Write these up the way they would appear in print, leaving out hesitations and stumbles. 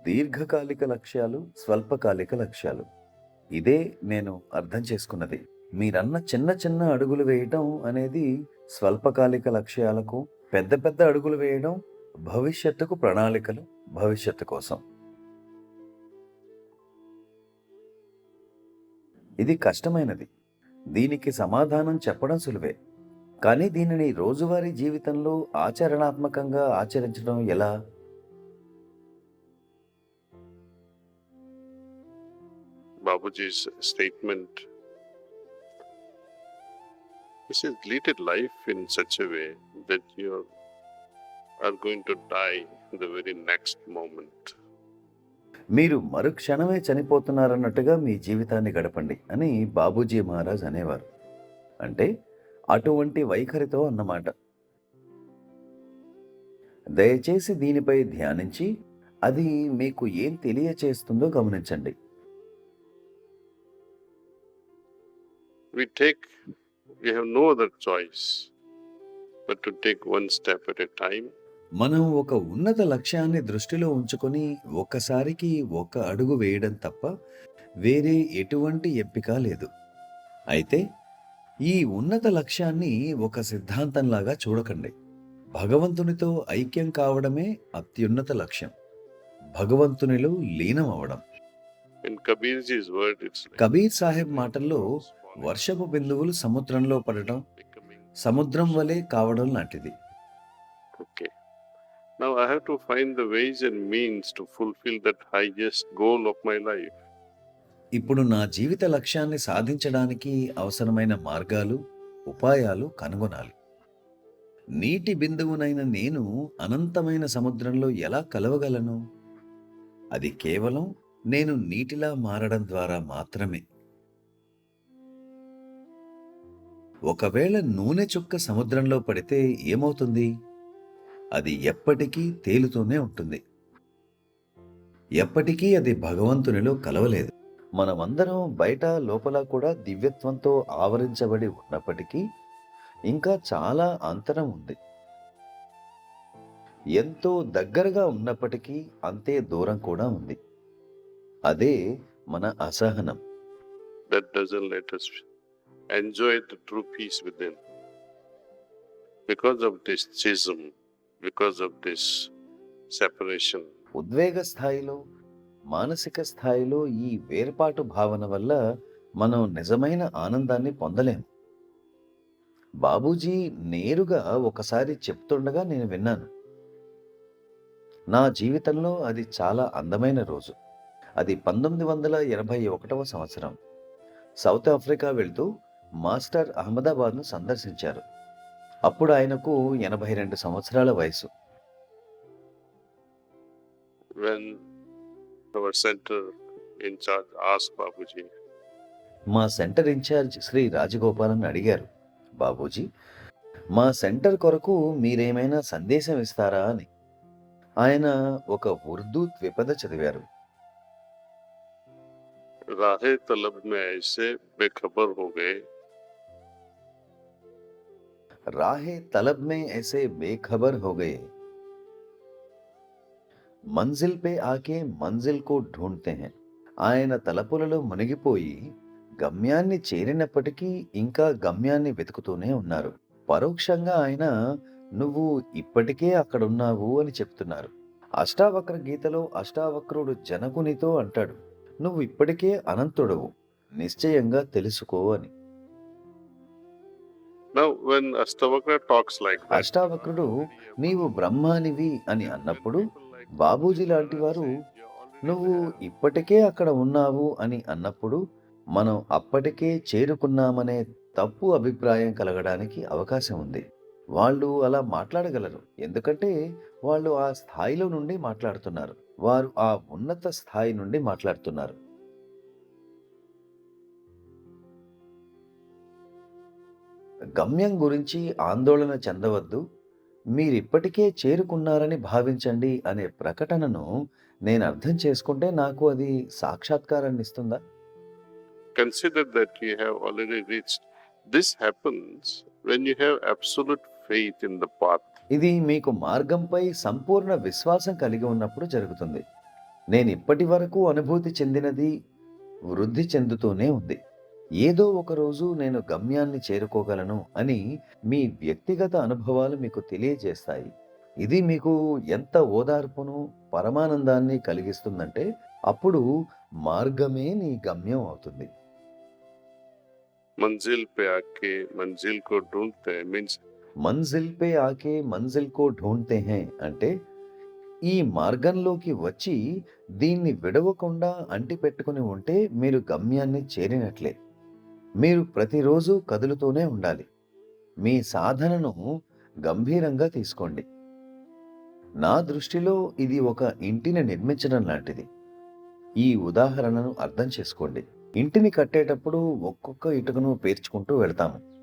దీర్ఘకాలిక లక్ష్యాలు, స్వల్పకాలిక లక్ష్యాలు. ఇదే నేను అర్థం చేసుకున్నది. మీరన్న చిన్న చిన్న అడుగులు వేయటం అనేది స్వల్పకాలిక లక్ష్యాలకు, పెద్ద పెద్ద అడుగులు వేయడం భవిష్యత్తుకు ప్రణాళికలు, భవిష్యత్తు కోసం. ఇది కష్టమైనది. దీనికి సమాధానం చెప్పడం సులువే. కానీ దీనిని రోజువారీ జీవితంలో ఆచరణాత్మకంగా ఆచరించడం ఎలా? Babuji's statement. He says, lead a life in such a way that you are going to die the very next moment. మీరు మరుక్షణమే చనిపోతున్నారన్నట్టుగా మీ జీవితాన్ని గడపండి అని బాబూజీ మహారాజ్ అనేవారు. అంటే అటువంటి వైఖరితో అన్నమాట. దయచేసి దీనిపై ధ్యానించి అది మీకు ఏం తెలియచేస్తుందో గమనించండి. We have no other choice but to take one step at a time. మనం ఒక ఉన్నత లక్ష్యాన్ని దృష్టిలో ఉంచుకొని ఒక్కసారికి ఒక అడుగు వేయడం తప్ప వేరే ఎటువంటి ఎంపిక లేదు. అయితే ఈ ఉన్నత లక్ష్యాన్ని ఒక సిద్ధాంతంలాగా చూడకండి. భగవంతునితో ఐక్యం కావడమే అత్యున్నత లక్ష్యం. భగవంతునిలో లీనం అవడం. In Kabirji's word, it's like Kabir Saheb మాటల్లో వర్షపు బిందువులు సముద్రంలో పడటం సముద్రం వలె కావడం లాంటిది. okay. Now I have to find the ways and means to fulfill that highest goal of my life. ఇప్పుడు నా జీవిత లక్ష్యాన్ని సాధించడానికి అవసరమైన మార్గాలు, ఉపాయాలు కనుగొనాలి. నీటి బిందువునైన నేను అనంతమైన సముద్రంలో ఎలా కలవగలను? అది కేవలం నేను నీటిలా మారడం ద్వారా మాత్రమే. ఒకవేళ నూనె చుక్క సముద్రంలో పడితే ఏమవుతుంది? అది ఎప్పటికీ తేలుతూనే ఉంటుంది. ఎప్పటికీ అది భగవంతునిలో కలవలేదు. మనమందరం బయట లోపల కూడా దివ్యత్వంతో ఆవరించబడి ఉన్నప్పటికీ ఇంకా చాలా అంతరం ఉంది. ఎంతో దగ్గరగా ఉన్నప్పటికీ అంతే దూరం కూడా ఉంది. అదే మన అసహనం. That doesn't let us enjoy the true peace within. Because of this schism, because of this separation, ఉద్వేగ స్థాయిలో, మానసిక స్థాయిలో ఈ వేర్పాటు భావన వల్ల మనం నిజమైన ఆనందాన్ని పొందలేము. బాబూజీ నేరుగా ఒకసారి చెప్తుండగా నేను విన్నాను. నా జీవితంలో అది చాలా అందమైన రోజు. అది 1981వ సంవత్సరం. సౌత్ ఆఫ్రికా వెళ్తూ మాస్టర్ అహ్మదాబాద్ను సందర్శించారు. అప్పుడు ఆయనకు 82 సంవత్సరాల వయసు. when our center in charge asked Babuji, మా సెంటర్ ఇన్ఛార్జ్ శ్రీ రాజగోపాలన్ అడిగారు, బాబూజీ, మా సెంటర్ కొరకు మీరేమైనా సందేశం ఇస్తారా అని. ఆయన ఒక ఉర్దూ ద్విపద చదివారు. राहे तलब में ऐसे बेखबर हो गए, राहे तलब में ऐसे बेखबर हो गए, మంజిల్ పే ఆకే మంజిల్ కో ఢూంఢతే హై. ఆయన తలపులలో మునిగిపోయి గమ్యాన్ని చేరినప్పటికీ ఇంకా గమ్యాన్ని వెతుకుతూనే ఉన్నారు. పరోక్షంగా ఆయన నువ్వు ఇప్పటికే అక్కడున్నావు అని చెప్తున్నారు. అష్టావక్ర గీతలో అష్టావక్రుడు జనకునితో అంటాడు, నువ్వు ఇప్పటికే అనంతుడవు, నిశ్చయంగా తెలుసుకో అని. now when Astavakra talks like that, అష్టావక్రుడు నీవు బ్రహ్మానివి అని అన్నప్పుడు బాబూజీ లాంటి వారు నువ్వు ఇప్పటికే అక్కడ ఉన్నావు అని అన్నప్పుడు మనం అప్పటికే చేరుకున్నామనే తప్పు అభిప్రాయం కలగడానికి అవకాశం ఉంది. వాళ్ళు అలా మాట్లాడగలరు, ఎందుకంటే వాళ్ళు ఆ స్థాయిలో నుండి మాట్లాడుతున్నారు. వారు ఆ ఉన్నత స్థాయి నుండి మాట్లాడుతున్నారు. గమ్యం గురించి ఆందోళన చెందవద్దు, మీరిప్పటికే చేరుకున్నారని భావించండి అనే ప్రకటనను నేను అర్థం చేసుకుంటే నాకు అది సాక్షాత్కారాన్ని ఇస్తుందా? consider that you have already reached. This happens when you have absolute faith in the path. ఇది మీకు మార్గంపై సంపూర్ణ విశ్వాసం కలిగి ఉన్నప్పుడు జరుగుతుంది. నేనిప్పటి వరకు అనుభూతి చెందినది వృద్ధి చెందుతూనే ఉంది. ఏదో ఒక రోజు నేను గమ్యాన్ని చేరుకోగలను అని మీ వ్యక్తిగత అనుభవాలు మీకు తెలియజేస్తాయి. ఇది మీకు ఎంత ఓదార్పును, పరమానందాన్ని కలిగిస్తుందంటే అప్పుడు మార్గమే నీ గమ్యం అవుతుంది. मंजिल पे आके मंजिल को ढूंढते हैं मीन्स మంజిల్ పే ఆకే మంజిల్ కో ఢూంఢతే హై అంటే ఈ మార్గంలోకి వచ్చి దీన్ని విడవకుండా అంటిపెట్టుకుని ఉంటే మీరు గమ్యాన్ని చేరినట్లే. మీరు ప్రతిరోజు కదులుతూనే ఉండాలి. మీ సాధనను గంభీరంగా తీసుకోండి. నా దృష్టిలో ఇది ఒక ఇంటిని నిర్మించడం లాంటిది. ఈ ఉదాహరణను అర్థం చేసుకోండి. ఇంటిని కట్టేటప్పుడు ఒక్కొక్క ఇటుకను పేర్చుకుంటూ వెళ్తాము.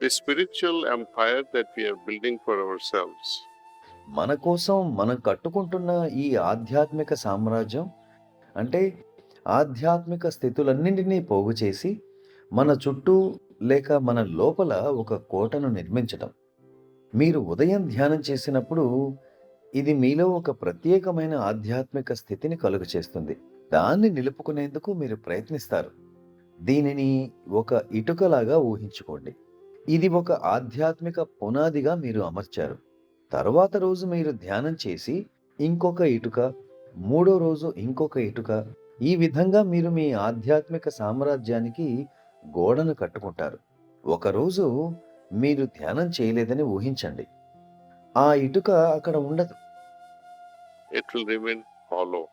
the spiritual empire that we are building for ourselves మన కోసం మనం కట్టుకుంటున్న ఈ ఆధ్యాత్మిక సామ్రాజ్యం అంటే ఆధ్యాత్మిక స్థితులన్నింటినీ పోగు చేసి మన చుట్టూ లేక మన లోపల ఒక కోటను నిర్మించటం. మీరు ఉదయం ధ్యానం చేసినప్పుడు ఇది మీలో ఒక ప్రత్యేకమైన ఆధ్యాత్మిక స్థితిని కలుగచేస్తుంది. దాన్ని నిలుపుకునేందుకు మీరు ప్రయత్నిస్తారు. దీనిని ఒక ఇటుకలాగా ఊహించుకోండి. ఇది ఒక ఆధ్యాత్మిక పునాదిగా మీరు అమర్చారు. తరువాత రోజు మీరు ధ్యానం చేసి ఇంకొక ఇటుక, మూడో రోజు ఇంకొక ఇటుక, ఈ విధంగా మీరు మీ ఆధ్యాత్మిక సామ్రాజ్యానికి గోడను కట్టుకుంటారు. ఒకరోజు మీరు ధ్యానం చేయలేదని ఊహించండి. ఆ ఇటుక అక్కడ ఉండదు. it will remain hollow.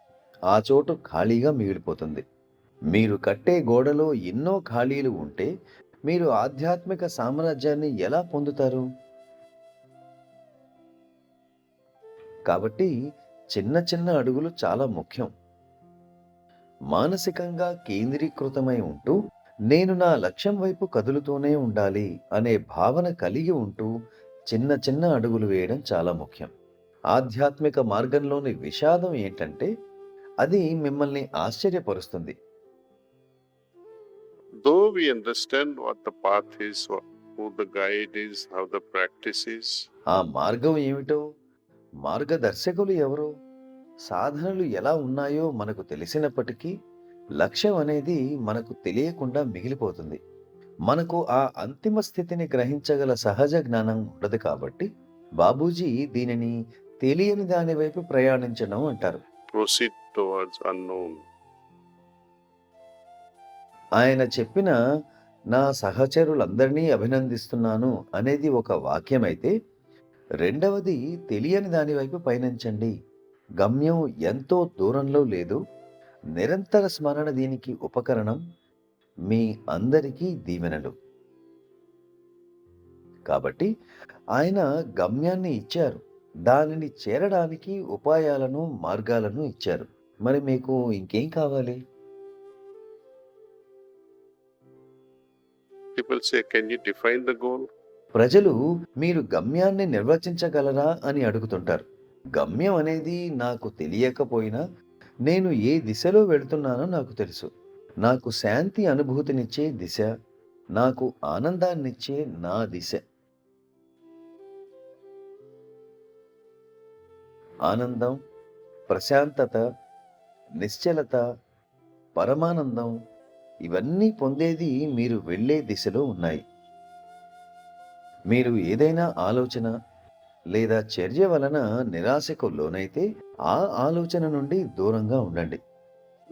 ఆ చోటు ఖాళీగా మిగిలిపోతుంది. మీరు కట్టే గోడలో ఎన్నో ఖాళీలు ఉంటే మీరు ఆధ్యాత్మిక సామ్రాజ్యాన్ని ఎలా పొందుతారు? కాబట్టి చిన్న చిన్న అడుగులు చాలా ముఖ్యం. మానసికంగా కేంద్రీకృతమై ఉంటూ నేను నా లక్ష్యం వైపు కదులుతూనే ఉండాలి అనే భావన కలిగి ఉంటూ చిన్న చిన్న అడుగులు వేయడం చాలా ముఖ్యం. ఆధ్యాత్మిక మార్గంలోని విషాదం ఏంటంటే అది మిమ్మల్ని ఆశ్చర్యపరుస్తుంది. Though we understand what the path is, who the guide is, how the practice is, ఆ మార్గం ఏమిటో, మార్గదర్శకులు ఎవరో, సాధనలు ఎలా ఉన్నాయో మనకు తెలిసినప్పటికీ లక్ష్యం అనేది మనకు తెలియకుండా మిగిలిపోతుంది. మనకు ఆ అంతిమ స్థితిని గ్రహించగల సహజ జ్ఞానం ఉండదు కాబట్టి బాబూజీ దీనిని తెలియని దాని వైపు ప్రయాణించడం అంటారు. proceed towards unknown. ఆయన చెప్పిన నా సహచరులందరినీ అభినందిస్తున్నాను అనేది ఒక వాక్యమైతే, రెండవది తెలియని దాని వైపు పయనించండి. గమ్యం ఎంతో దూరంలో లేదు. నిరంతర స్మరణ దీనికి ఉపకరణం. మీ అందరికీ దీవెనలు. కాబట్టి ఆయన గమ్యాన్ని ఇచ్చారు. దానిని చేరడానికి ఉపాయాలను, మార్గాలను ఇచ్చారు. మరి మీకు ఇంకేం కావాలి? People say, can you define the goal? ప్రజలు మీరు గమ్యాన్ని నిర్వచించగలరా అని అడుగుతుంటారు. గమ్యం అనేది నాకు తెలియకపోయినా నేను ఏ దిశలో వెళ్తున్నానో నాకు తెలుసు. నాకు శాంతి అనుభూతినిచ్చే దిశ, నాకు ఆనందాన్నిచ్చే నా దిశ. ఆనందం, ప్రశాంతత, నిశ్చలత, పరమానందం ఇవన్నీ పొందేది మీరు వెళ్ళే దిశలో ఉన్నాయి. మీరు ఏదైనా ఆలోచన లేదా చర్య వలన నిరాశకు లోనైతే ఆ ఆలోచన నుండి దూరంగా ఉండండి.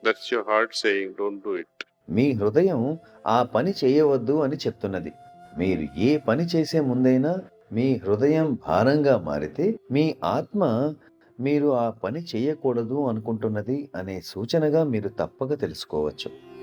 That's your heart saying, don't do it. మీ హృదయం ఆ పని చేయవద్దు అని చెప్తున్నది. మీరు ఏ పని చేసే ముందైనా మీ హృదయం భారంగా మారితే మీ ఆత్మ మీరు ఆ పని చేయకూడదు అనుకుంటున్నది అనే సూచనగా మీరు తప్పక తెలుసుకోవచ్చు.